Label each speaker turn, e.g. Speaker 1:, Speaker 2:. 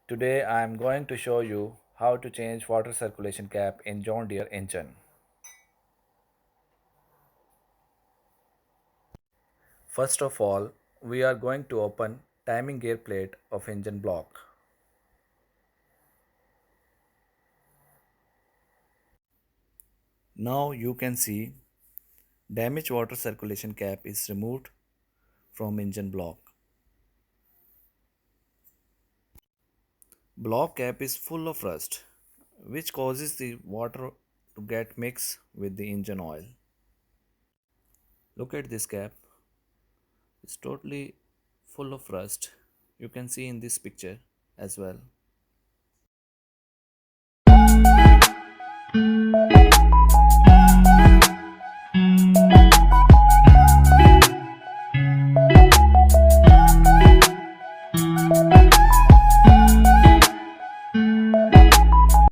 Speaker 1: Today I am going to show you how to change water circulation cap in John Deere engine. First of all, we are going to open timing gear plate of engine block. Now you can see damaged water circulation cap is removed from engine block. Block cap is full of rust which causes the water to get mixed with the engine oil. Look at this cap. It's totally full of rust. You can see in this picture as well.